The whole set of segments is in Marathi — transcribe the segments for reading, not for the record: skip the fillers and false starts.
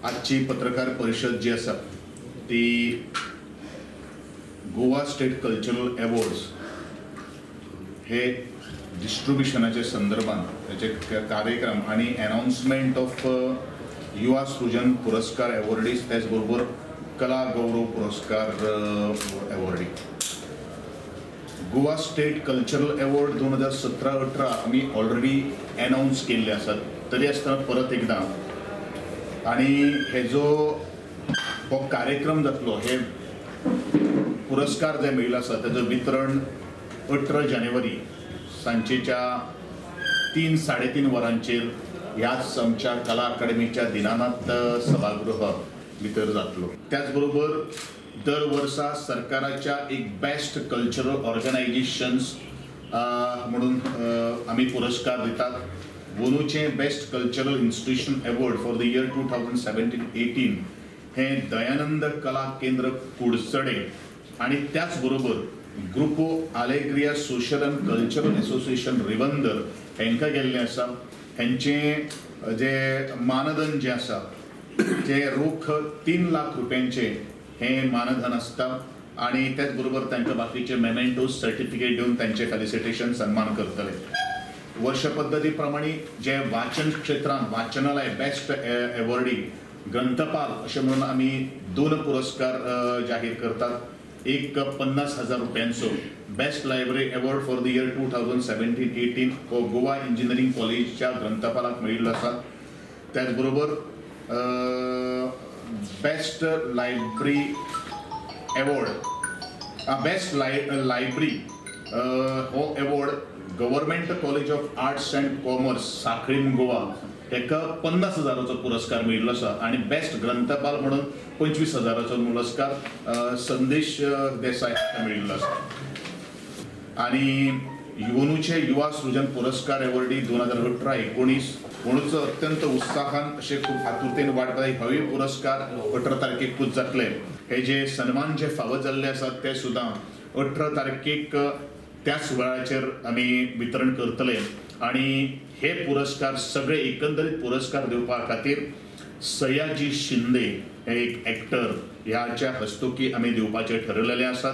आजची पत्रकार परिषद जी आसा ती गोवा स्टेट कल्चरल अवॉर्ड्स हे डिस्ट्रीब्युशनाच्या संदर्भात त्याचे कार्यक्रम आणि अनाउन्समेंट ऑफ युवा सृजन पुरस्कार अवॉर्डीज त्याचबरोबर कला गौरव पुरस्कार awardee Goa state cultural award 2017-18 आम्ही ऑलरेडी अनाउन्स केल्ले आसात. तरी आसतना परत एकदा आणि हे जो हो कार्यक्रम जातलो हे पुरस्कार जे मेळिल्लो आसा त्याचं वितरण 18 जानेवारी सांजेच्या 3-3:30 वरांचेर ह्याच आमच्या कला अकादमीच्या दिनानाथ सभागृह भितर जातलो. त्याचबरोबर दर वर्सा सरकाराच्या एक बेस्ट कल्चरल ऑर्गनायझेशन्स म्हणून आम्ही पुरस्कार दितात. वनूचे best cultural institution award for the year 2017-18 हे दयानंद कला केंद्र कुडचडे आणि त्याचबरोबर Grupo Alegria social and cultural association रिवंदर हांकां गेल्ले आसा. हांचे जे मानधन जे आसा ते रोख 3 लाख रुपयांचे हे मानधन असता आणि त्याचबरोबर तांकां बाकीचे मेमेंटोज सर्टिफिकेट दिवन तांचे फेलिसिटेशन सन्मान करतले. वर्ष पद्धती प्रमाणे जे वाचन क्षेत्रांत वाचनालय बेस्ट अवॉर्डी ग्रंथपाल अशें म्हणून आमी 2 पुरस्कार जाहीर करतात. एक 50,000 रुपयांचो best library award for the year 2017-18 हो गोवा इंजिनियरिंग कॉलेजच्या ग्रंथपालाक मेळिल्लो आसा. त्याचबरोबर best library award best library हो award government college of arts and commerce Sanquelim Goa हेका 50,000चो पुरस्कार मेळिल्लो आसा आणि बेस्ट ग्रंथपाल म्हणून 25,000चो पुरस्कार संदेश देसाय हाका मेळिल्लो आसा. आणि युवनूचे युवा सृजन पुरस्कार अवॉर्डी 2018-19 म्हणूच अत्यंत उत्साहान असे खूप आतुरतेन वाट पळयता. हवे पुरस्कार 18 तारखेकूच जातले. हे जे सन्मान जे फावो जाल्ले आसात ते सुद्दां 18 तारखेक त्याच वेळाचेर आमी वितरण करतले. आणि हे पुरस्कार सगळे एकंदरीत पुरस्कार दिवपा खातीर सयाजी शिंदे हे एक एक्टर ह्याच्या हस्तुकी आमी दिवपाचे ठरलेले आसात.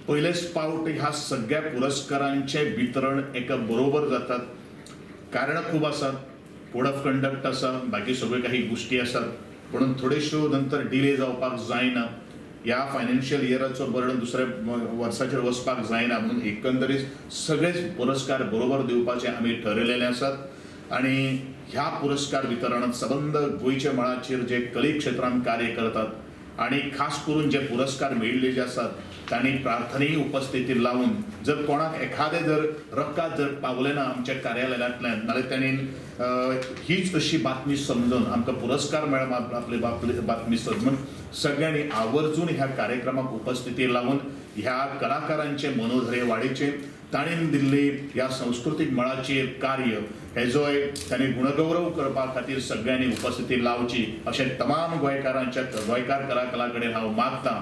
पयलेच फावट ह्या सगळ्या पुरस्कारांचे वितरण एका बरोबर जातात. कारण खूप आसात, कोड ऑफ कंडक्ट आसा, बाकी सगळे काही गोष्टी आसात, पण थोडेश्यो नंतर डिले जावपाक जायना. ह्या फायनान्शियल इयराचो बर्डन दुसऱ्या वर्साचेर वचपाक जायना म्हणून एकंदरीत सगळेच पुरस्कार बरोबर दिवपाचे आमी ठरलेले आसात. आणि ह्या पुरस्कार वितरणात सबंद गोंयच्या मळाचेर जे कले क्षेत्रांत कार्य करतात आणि खास करून जे पुरस्कार मेळिल्ले जे आसात तांणी प्रार्थनेय उपस्थिती लावून जर कोणाक एखादे जर रक्कत जर पावले ना आमच्या कार्यालयांतल्यान नाल्यार तांणी हीच अशी बातमी समजून आमकां पुरस्कार मेळ्ळा आपली बातमी समजून सगळ्यांनी आवर्जून ह्या कार्यक्रमाक उपस्थिती लावून ह्या कलाकारांचे मनोधैर्य वाडीचे ताणें दिल्ली ह्या सांस्कृतीक मळाचेर कार्य हेजोय तांणी गुणगौरव करपा खातीर सगळ्यांनी उपस्थिती लावची अशें तमाम गोंयकार कलाकारां कडेन हांव मागतां.